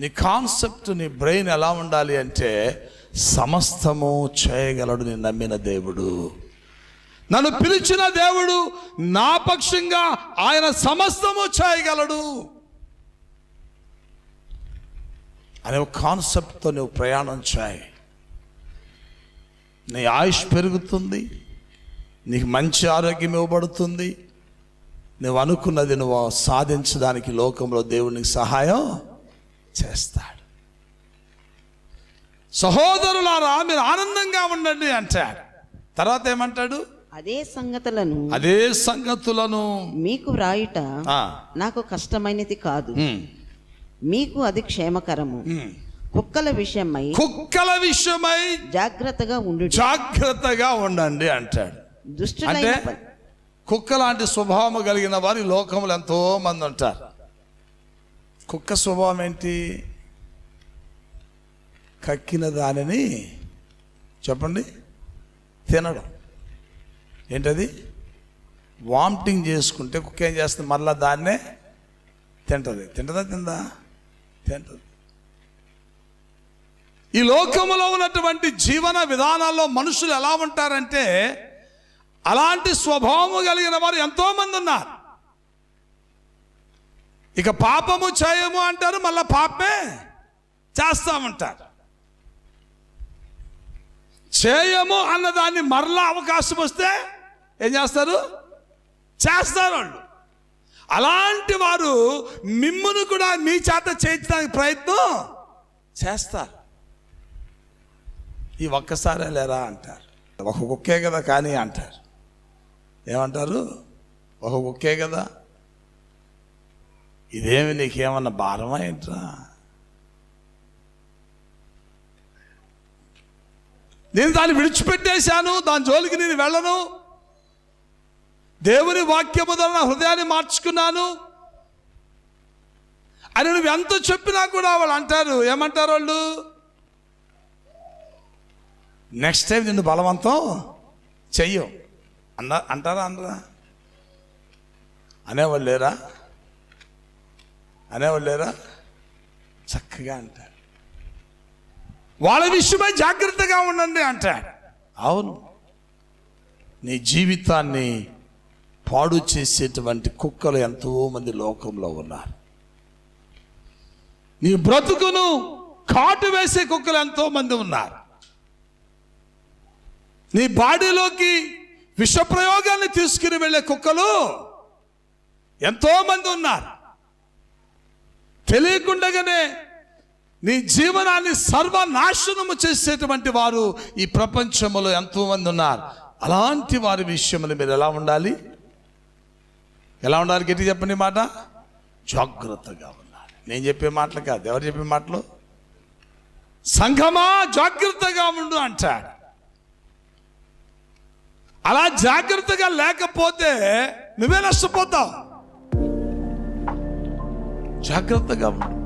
నీ కాన్సెప్ట్, నీ బ్రెయిన్ ఎలా ఉండాలి అంటే, సమస్తము చేయగలడు నేను నమ్మిన దేవుడు, నన్ను పిలిచిన దేవుడు, నా పక్షంగా ఆయన సమస్తము చేయగలడు అనే ఒక కాన్సెప్ట్తో నువ్వు ప్రయాణం చేయి. నీ ఆయుష్ పెరుగుతుంది, నీకు మంచి ఆరోగ్యం ఇవ్వబడుతుంది, నువ్వు అనుకున్నది నువ్వు సాధించడానికి లోకంలో దేవుడు నీకు సహాయం చేస్తాడు. సహోదరులారా, మీరు ఆనందంగా ఉండండి అంటాడు. తర్వాత ఏమంటాడు? అదే సంగతులను మీకు వ్రాయుట నాకు కష్టమైనది కాదు, మీకు అది క్షేమకరము. కుక్కల విషయమై జాగ్రత్తగా ఉండండి అంటాడు. అంటే కుక్క లాంటి స్వభావం కలిగిన వారు లోకంలో ఎంతో మంది ఉంటారు. కుక్క స్వభావం ఏంటి? కక్కిన దానిని చెప్పండి తినడం. ఏంటది? వామిటింగ్ చేసుకుంటే కుక్క ఏం చేస్తుంది? మళ్ళా దాన్నే తింటది. తింటదా? తింటది. ఈ లోకములో ఉన్నటువంటి జీవన విధానాల్లో మనుషులు ఎలా ఉంటారంటే, అలాంటి స్వభావము కలిగిన వారు ఎంతోమంది ఉన్నారు. ఇక పాపము చేయము అంటారు, మళ్ళా పాపమే చేస్తామంటారు. చేయము అన్నదాన్ని మరలా అవకాశం వస్తే ఏం చేస్తారు? చేస్తారు వాళ్ళు. అలాంటి వారు మిమ్మును కూడా మీ చేత చేయించడానికి ప్రయత్నం చేస్తారు. ఈ ఒక్కసారే లేరా అంటారు. ఒక కుక్కే కదా కానీ అంటారు. ఏమంటారు? ఒక కుక్కే కదా, ఇదేమి నీకేమన్నా భారమా ఏంట్రా? నేను దాన్ని విడిచిపెట్టేశాను, దాని జోలికి నేను వెళ్ళను, దేవుని వాక్యము ద్వారా నా హృదయాన్ని మార్చుకున్నాను అని నువ్వు ఎంత చెప్పినా కూడా వాళ్ళు అంటారు. ఏమంటారు వాళ్ళు? నెక్స్ట్ టైం నిన్ను బలవంతం చెయ్యం అంటారా? అనరా? అనేవాళ్ళు లేరా? చక్కగా అంటారు. వాళ్ళ విషయమై జాగ్రత్తగా ఉండండి అంటాడు. అవును, నీ జీవితాన్ని పాడు చేసేటువంటి కుక్కలు ఎంతోమంది లోకంలో ఉన్నారు. నీ బ్రతుకును కాటు వేసే కుక్కలు ఎంతోమంది ఉన్నారు. నీ బాడీలోకి విషప్రయోగాన్ని తీసుకుని వెళ్ళే కుక్కలు ఎంతోమంది ఉన్నారు. తెలియకుండానే నీ జీవనాన్ని సర్వనాశనము చేసేటువంటి వారు ఈ ప్రపంచంలో ఎంతోమంది ఉన్నారు. అలాంటి వారి విషయంలో మీరు ఎలా ఉండాలి? గట్టి చెప్పండి మాట. జాగ్రత్తగా ఉండాలి. నేను చెప్పే మాటలు కాదు, ఎవరు చెప్పే మాటలు? సంఘమా జాగ్రత్తగా ఉండు అంటాడు. అలా జాగ్రత్తగా లేకపోతే నువ్వే నష్టపోతావు. జాగ్రత్తగా ఉండు.